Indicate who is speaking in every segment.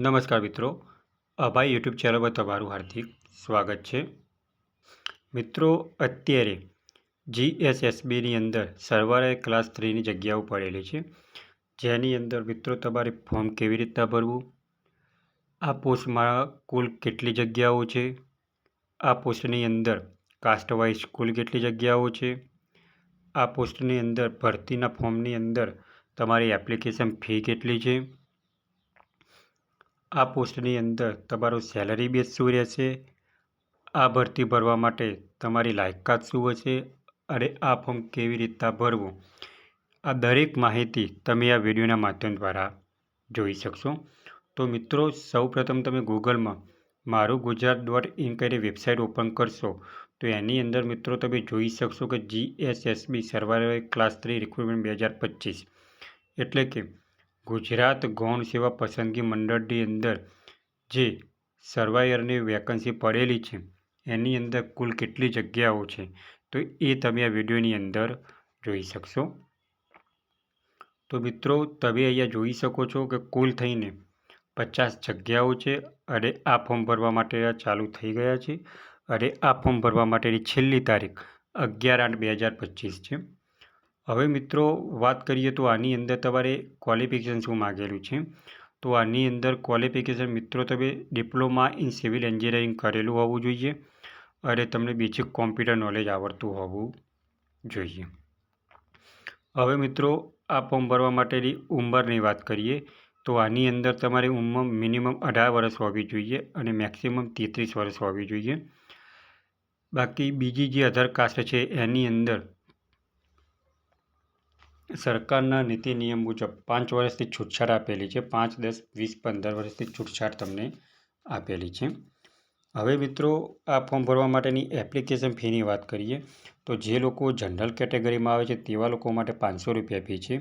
Speaker 1: નમસ્કાર મિત્રો, અભાઈ YouTube channel પર તમારું હાર્દિક સ્વાગત છે. મિત્રો, અત્યારે જીએસએસબીની અંદર સર્વર ક્લાસ 3ની જગ્યાઓ પડેલી છે, જેની અંદર મિત્રો તમારે ફોર્મ કેવી રીતના ભરવું, આ પોસ્ટમાં કુલ કેટલી જગ્યાઓ છે, આ પોસ્ટની અંદર કાસ્ટ વાઇઝ કુલ કેટલી જગ્યાઓ છે, આ પોસ્ટની અંદર ભરતીના ફોર્મની અંદર તમારી એપ્લિકેશન ફી કેટલી છે, આ પોસ્ટની અંદર તમારો સેલરી બેઝ શું રહેશે, આ ભરતી ભરવા માટે તમારી લાયકાત શું હશે અને આ ફોર્મ કેવી રીતના ભરવું, આ દરેક માહિતી તમે આ વિડીયોના માધ્યમ દ્વારા જોઈ શકશો. તો મિત્રો, સૌપ્રથમ તમે ગૂગલમાં મારું ગુજરાત.in કરી વેબસાઇટ ઓપન કરશો તો એની અંદર મિત્રો તમે જોઈ શકશો કે જીએસએસબી સર્વાઈવલ ક્લાસ 3 રિક્રુટમેન્ટ 2025 એટલે કે ગુજરાત ગૌણ સેવા પસંદગી મંડળની અંદર જે સર્વાયરની વેકન્સી પડેલી છે એની અંદર કુલ કેટલી જગ્યાઓ છે તો એ તમે આ વિડીયોની અંદર જોઈ શકશો. તો મિત્રો, તમે અહીંયા જોઈ શકો છો કે કુલ થઈને 50 જગ્યાઓ છે અને આ ફોર્મ ભરવા માટે ચાલુ થઈ ગયા છે અને આ ફોર્મ ભરવા માટેની છેલ્લી તારીખ 11/8/2025 છે. હવે મિત્રો વાત કરીએ તો આની અંદર તમારે ક્વોલિફિકેશન શું માગેલું છે. તો આની અંદર ક્વોલિફિકેશન મિત્રો તમે ડિપ્લોમા ઇન સિવિલ એન્જિનિયરિંગ કરેલું હોવું જોઈએ અને તમને બેઝિક કોમ્પ્યુટર નોલેજ આવડતું હોવું જોઈએ. હવે મિત્રો, આ ફોર્મ ભરવા માટેની ઉંમરની વાત કરીએ તો આની અંદર તમારી ઉંમર મિનિમમ 18 વર્ષ હોવી જોઈએ અને મેક્સિમમ 33 વર્ષ હોવી જોઈએ. બાકી બીજી જે અધર કાસ્ટ છે એની અંદર સરકારના નીતિ નિયમ મુજબ 5 વર્ષથી છૂટછાટ આપેલી છે. 5, 10, 20, 15 વર્ષથી છૂટછાટ તમને આપેલી છે. હવે મિત્રો, આ ફોર્મ ભરવા માટેની એપ્લિકેશન ફીની વાત કરીએ તો જે લોકો જનરલ કેટેગરીમાં આવે છે તેવા લોકો માટે 500 રૂપિયા ફી છે.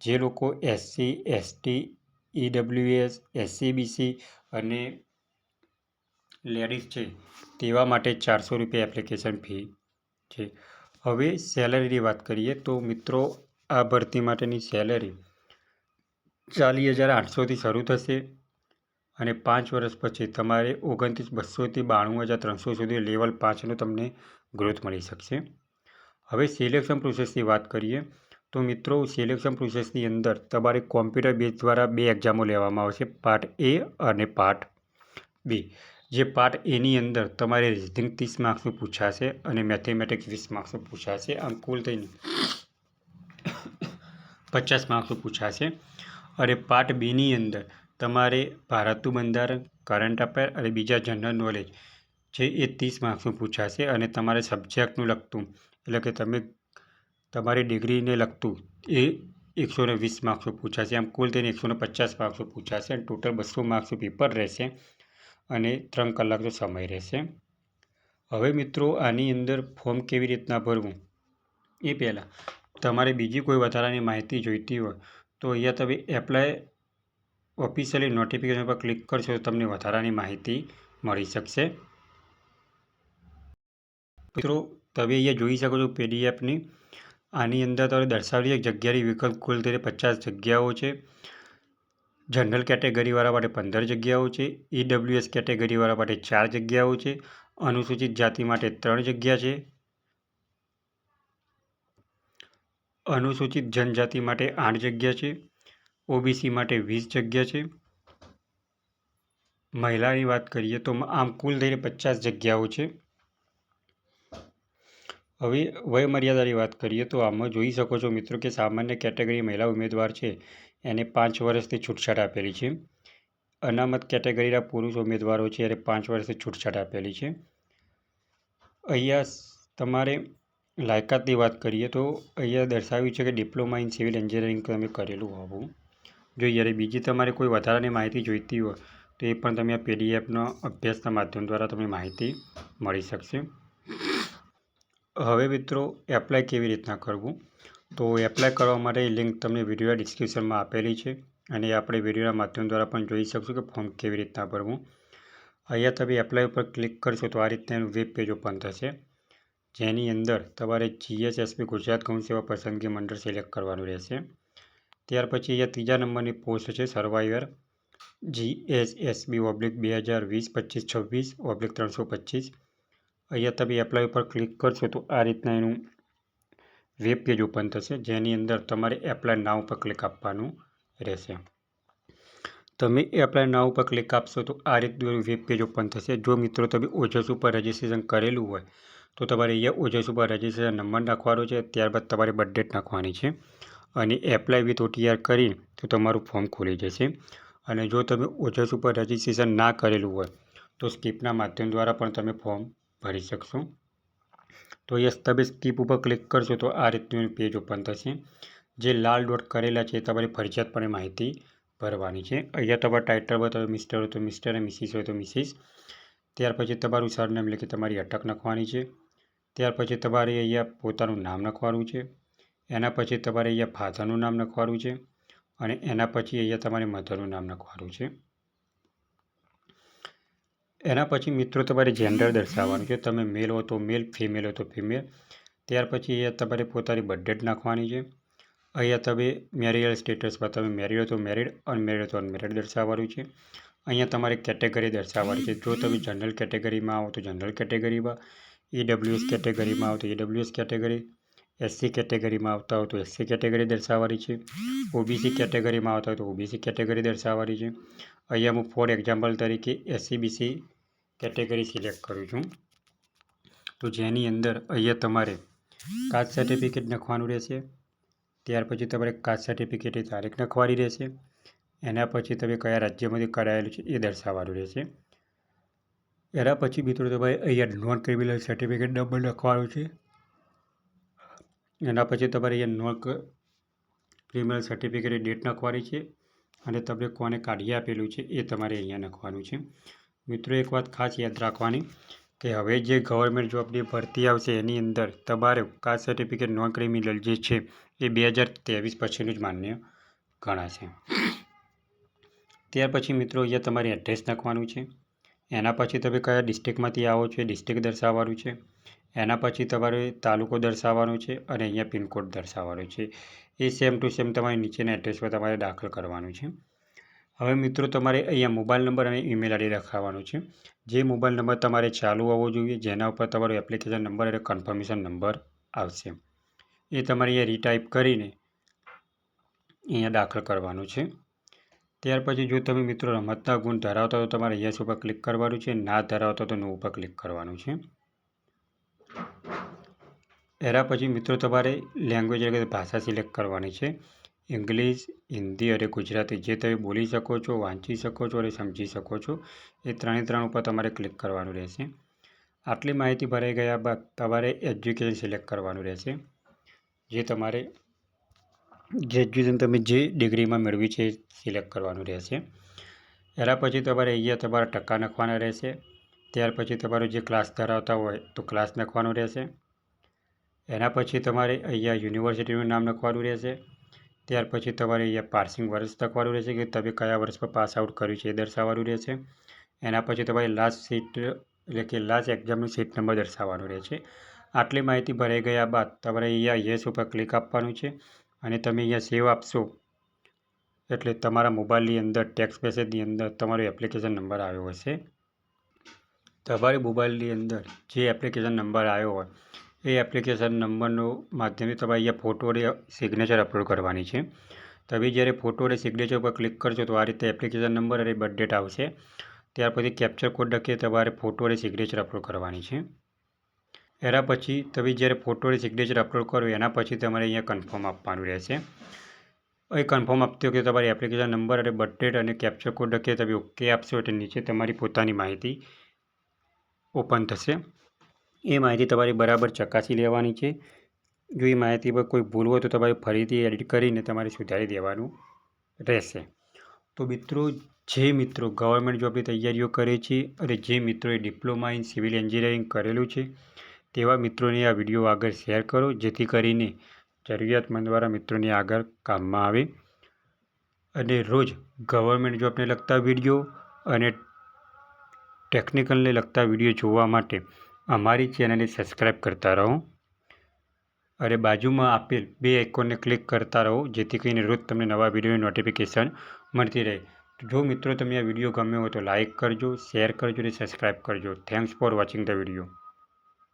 Speaker 1: જે લોકો SC, ST, EWS, SCBC અને લેડીઝ છે તેવા માટે 400 રૂપિયા એપ્લિકેશન ફી છે. હવે સેલરીની વાત કરીએ તો મિત્રો, આ ભરતી માટેની સેલરી 40,800થી શરૂ થશે અને 5 વર્ષ પછી તમારે 29,200થી 92,300 સુધી લેવલ 5નો તમને ગ્રોથ મળી શકશે. હવે સિલેક્શન પ્રોસેસની વાત કરીએ તો મિત્રો, સિલેક્શન પ્રોસેસની અંદર તમારે કોમ્પ્યુટર બેઝ દ્વારા 2 એક્ઝામો લેવામાં આવશે, પાર્ટ A અને પાર્ટ B. જે પાર્ટ એની અંદર તમારે રીઝનિંગ 30 માર્ક્સનું પૂછાશે અને મેથેમેટિક્સ 20 માર્ક્સનું પૂછાશે. આમ કુલ થઈને 50 માર્ક્સનું પૂછાશે અને પાર્ટ બીની અંદર તમારે ભારતનું બંધારણ, કરંટ અફેર અને બીજા જનરલ નોલેજ છે એ 30 માર્ક્સનું પૂછાશે અને તમારે સબ્જેક્ટનું લગતું એટલે કે તમે તમારી ડિગ્રીને લગતું એ 120 માર્ક્સનું પૂછાશે. આમ કુલ થઈને 150 માર્ક્સનું પૂછાશે અને ટોટલ 200 માર્ક્સનું પેપર રહેશે અને 3 કલાકનો સમય રહેશે. હવે મિત્રો, આની અંદર ફોર્મ કેવી રીતના ભરવું એ પહેલાં તમારે બીજી કોઈ વધારાની માહિતી જોઈતી હોય તો અહીંયા તમે એપ્લાય ઓફિશિયલી નોટિફિકેશન પર ક્લિક કરશો તો તમને વધારાની માહિતી મળી શકશે. મિત્રો, તમે અહીંયા જોઈ શકો છો PDFની. આની અંદર તમે દર્શાવેલી જગ્યાની વિકલ્પ કુલ થઈને 50 જગ્યાઓ છે. જનરલ કેટેગરીવાળા માટે 15 જગ્યાઓ છે. EWS કેટેગરીવાળા માટે 4 જગ્યાઓ છે. અનુસૂચિત જાતિ માટે 3 જગ્યા છે. અનુસૂચિત જનજાતિ માટે 8 જગ્યા છે. OBC માટે 20 જગ્યા છે. મહિલાની વાત કરીએ તો આમ કુલ થઈને 50 જગ્યાઓ છે. હવે વયમર્યાદાની વાત કરીએ તો આમાં જોઈ શકો છો મિત્રો કે સામાન્ય કેટેગરી મહિલા ઉમેદવાર છે એને 5 વર્ષથી છૂટછાટ આપેલી છે. અનામત કેટેગરીના પુરુષ ઉમેદવારો છે એને 5 વર્ષથી છૂટછાટ આપેલી છે. અહીંયા તમારે લાયકાતની વાત કરીએ તો અહીંયા દર્શાવ્યું છે કે ડિપ્લોમા ઇન સિવિલ એન્જિનિયરિંગ તમે કરેલું હોવું જોઈએ. અને બીજી તમારે કોઈ વધારાની માહિતી જોઈતી હોય તો એ પણ તમે આ PDFના અભ્યાસના માધ્યમ દ્વારા તમને માહિતી મળી શકશે. હવે મિત્રો, એપ્લાય કેવી રીતના કરવું તો એપ્લાય કરવા માટે લિંક તમને વિડીયો ડિસ્ક્રિપ્શનમાં આપેલી છે અને આપણે વિડીયોના માધ્યમ દ્વારા પણ જોઈ શકશો કે ફોર્મ કેવી રીતના ભરવું. અહીંયા તમે એપ્લાય ઉપર ક્લિક કરશો તો આ રીતના વેબ પેજ ઓપન થશે, જેની અંદર તમારે જીએસએસબી ગુજરાત ગૌણ સેવા પસંદગી મંડળ સિલેક્ટ કરવાનું રહેશે. ત્યાર પછી અહીંયા ત્રીજા નંબરની પોસ્ટ છે સર્વાઈવર. GSSB/2020/25/325 અહીંયા તમે એપ્લાય ઉપર ક્લિક કરશો તો આ રીતના એનું વેબ પેજ ઓપન થશે, જેની અંદર તમારે એપ્લાય નાવ ઉપર ક્લિક આપવાનું રહેશે. તમે એપ્લાય નાવ ઉપર ક્લિક આપશો તો આ રીતનું વેબ પેજ ઓપન થશે. જો મિત્રો તમે ઓજસ ઉપર રજિસ્ટ્રેશન કરેલું હોય તો તમારે અહીંયા ઓજસ ઉપર રજિસ્ટ્રેશન નંબર નાખવાનો છે, ત્યારબાદ તમારી બર્થ ડેટ નાખવાની છે અને એપ્લાય વિથ OTR કરી તો તમારું ફોર્મ ખુલી જશે. અને જો તમે ઓજસ ઉપર રજિસ્ટ્રેશન ના કરેલું હોય તો સ્કીપના માધ્યમ દ્વારા પણ તમે ફોર્મ ભરી શકશો. તો તમે સ્કીપ ઉપર ક્લિક કરશો તો આ રીતનું પેજ ઓપન થશે. જે લાલ ડોટ કરેલા છે તમારી ફરજિયાતપણે માહિતી ભરવાની છે. અહીંયા તમારા ટાઇટલ હોય તો મિસ્ટર હોય તો મિસ્ટર અને મિસિસ હોય તો મિસિસ. ત્યાર પછી તમારું સરનેમ એટલે કે તમારી અટક નાખવાની છે. ત્યાર પછી તમારે અહીંયા પોતાનું નામ નાખવાનું છે. એના પછી તમારે અહીંયા ફાધરનું નામ નાખવાનું છે અને એના પછી અહીંયા તમારે મધરનું નામ નાખવાનું છે. એના પછી મિત્રો તમારે જેન્ડર દર્શાવવાનું છે, તમે મેલ હો તો મેલ, ફિમેલ હો તો ફિમેલ. ત્યાર પછી અહીંયા તમારે પોતાની બર્થ ડેટ નાખવાની છે. અહીંયા તમે મેરિયલ સ્ટેટસમાં તમે મેરિડ હો તો મેરિડ, અનમેરિડ હો તો અનમેરિડ દર્શાવવાનું છે. અહીંયા તમારે કેટેગરી દર્શાવવાની છે. જો તમે જનરલ કેટેગરીમાં આવો તો જનરલ કેટેગરીમાં, EWS કેટેગરીમાં આવો તો EWS કેટેગરી, SC કેટેગરીમાં આવતા હો તો SC કેટેગરી દર્શાવવાની છે. OBC કેટેગરીમાં આવતા હોય તો OBC કેટેગરી દર્શાવવાની છે. અહીંયા હું ફોર એક્ઝામ્પલ તરીકે SCBC કેટેગરી સિલેક્ટ કરું છું. તો જેની અંદર અહીંયા તમારે કાસ્ટ સર્ટિફિકેટ નાખવાનું રહેશે. ત્યાર પછી તમારે કાસ્ટ સર્ટિફિકેટની તારીખ નાખવાની રહેશે. એના પછી તમે કયા રાજ્યમાંથી કરાયેલું છે એ દર્શાવવાનું રહેશે. એના પછી મિત્રો તમારે અહીંયા નોન ક્રિમિનલ સર્ટિફિકેટ નંબર નાખવાનો છે. એના પછી તમારે અહીંયા નોન ક્રિમિનલ સર્ટિફિકેટની ડેટ નાખવાની છે અને તમને કોને કાઢી આપેલું છે એ તમારે અહીંયા નાખવાનું છે. મિત્રો એક વાત ખાસ યાદ રાખવાની કે હવે જે ગવર્મેન્ટ જોબની ભરતી આવશે એની અંદર તમારે કાસ્ટ સર્ટિફિકેટ નોન ક્રિમિનલ જે છે એ 2023 પછીનું જ માન્ય ગણાશે. ત્યાર પછી મિત્રો અહીંયા તમારે એડ્રેસ નાખવાનું છે. એના પછી તમે કયા ડિસ્ટ્રિક્ટમાંથી આવો છો એ ડિસ્ટ્રિક્ટ દર્શાવવાનું છે. એના પછી તમારે તાલુકો દર્શાવવાનો છે અને અહીંયા પિનકોડ દર્શાવવાનો છે. એ સેમ ટુ સેમ તમારે નીચેના એડ્રેસ પર તમારે દાખલ કરવાનું છે. હવે મિત્રો તમારે અહીંયા મોબાઈલ નંબર અને ઈમેલ આઈડી લખાવવાનો છે. જે મોબાઈલ નંબર તમારે ચાલુ હોવો જોઈએ, જેના ઉપર તમારો એપ્લિકેશન નંબર અને કન્ફર્મેશન નંબર આવશે, એ તમારે અહીંયા રીટાઈપ કરીને અહીંયા દાખલ કરવાનું છે. ત્યાર પછી જો તમે મિત્રો રમતના ગુણ ધરાવતા તો તમારે યસ ઉપર ક્લિક કરવાનું છે, ના ધરાવતા તો નો ઉપર ક્લિક કરવાનું છે. એના પછી મિત્રો તમારે લેંગ્વેજ એટલે કે ભાષા સિલેક્ટ કરવાની છે. ઇંગ્લિશ, હિન્દી અને ગુજરાતી જે તમે બોલી શકો છો, વાંચી શકો છો અને સમજી શકો છો એ ત્રણ ઉપર તમારે ક્લિક કરવાનું રહેશે. આટલી માહિતી ભરાઈ ગયા બાદ તમારે એજ્યુકેશન સિલેક્ટ કરવાનું રહેશે. જે તમારે જે એજ્યુકેશન તમે જે ડિગ્રીમાં મેળવી છે એ સિલેક્ટ કરવાનું રહેશે. એના પછી તમારે અહીંયા તમારા ટકા નાખવાના રહેશે. ત્યાર પછી તમારો જે ક્લાસ ધરાવતા હોય તો ક્લાસ નાખવાનો રહેશે. એના પછી તમારે અહીંયા યુનિવર્સિટીનું નામ લખવાનું રહેશે. ત્યાર પછી તમારે અહીંયા પાસિંગ વર્ષ લખવાનું રહેશે કે તમે કયા વર્ષમાં પાસ આઉટ કર્યું છે એ દર્શાવવાનું રહેશે. એના પછી તમારે લાસ્ટ સીટ એટલે કે લાસ્ટ એક્ઝામનું સીટ નંબર દર્શાવવાનો રહેશે. આટલી માહિતી ભરાઈ ગયા બાદ તમારે અહીંયા યસ ઉપર ક્લિક આપવાનું છે અને તમે અહીંયા સેવ આપશો એટલે તમારા મોબાઈલની અંદર ટેક્સ્ટ મેસેજની અંદર તમારો એપ્લિકેશન નંબર આવ્યો હશે. તમારી મોબાઈલની અંદર જે એપ્લિકેશન નંબર આવ્યો હોય એ એપ્લિકેશન નંબરનો માધ્યમથી તમારે અહીંયા ફોટો અને સિગ્નેચર અપલોડ કરવાની છે. તમે જ્યારે ફોટો અને સિગ્નેચર પર ક્લિક કરશો તો આ રીતે એપ્લિકેશન નંબર અને બર્થ ડેટ આવશે. ત્યાર પછી કેપ્ચર કોડ લખી તમારે ફોટો અને સિગ્નેચર અપલોડ કરવાની છે. એના પછી તમે જ્યારે ફોટો અને સિગ્નેચર અપલોડ કરો એના પછી તમારે અહીંયા કન્ફર્મ આપવાનું રહેશે. એ કન્ફર્મ આપતી વખતે તમારી એપ્લિકેશન નંબર અને બર્થ ડેટ અને કેપ્ચર કોડ લખી તમે ઓકે આપશો એટલે નીચે તમારી પોતાની માહિતી ઓપન થશે. એ માહિતી તમારી બરાબર ચકાસી લેવાની છે. જો એ માહિતી પર કોઈ ભૂલ હોય તો તમારે ફરીથી એડિટ કરીને તમારે સુધારી દેવાનું રહેશે. તો મિત્રો ગવર્મેન્ટ જોબની તૈયારીઓ કરે છે અને જે મિત્રોએ ડિપ્લોમા ઇન સિવિલ એન્જિનિયરિંગ કરેલું છે તેવા મિત્રોને આ વિડીયો આગળ શેર કરો, જેથી કરીને જરૂરિયાતમંદવાળા મિત્રોને આગળ કામમાં આવે. અને રોજ ગવર્મેન્ટ જોબને લગતા વિડીયો અને ટેકનિકલને લગતા વિડીયો જોવા માટે અમારી ચેનલને સબસ્ક્રાઈબ કરતા રહો અને બાજુમાં આપેલ બે આઇકોનને ક્લિક કરતા રહો, જેથી કરીને રોજ તમને નવા વિડીયોની નોટિફિકેશન મળતી રહે. જો મિત્રો તમને આ વિડીયો ગમ્યો હોય તો લાઇક કરજો, શેર કરજો અને સબસ્ક્રાઈબ કરજો. Thanks for watching the video.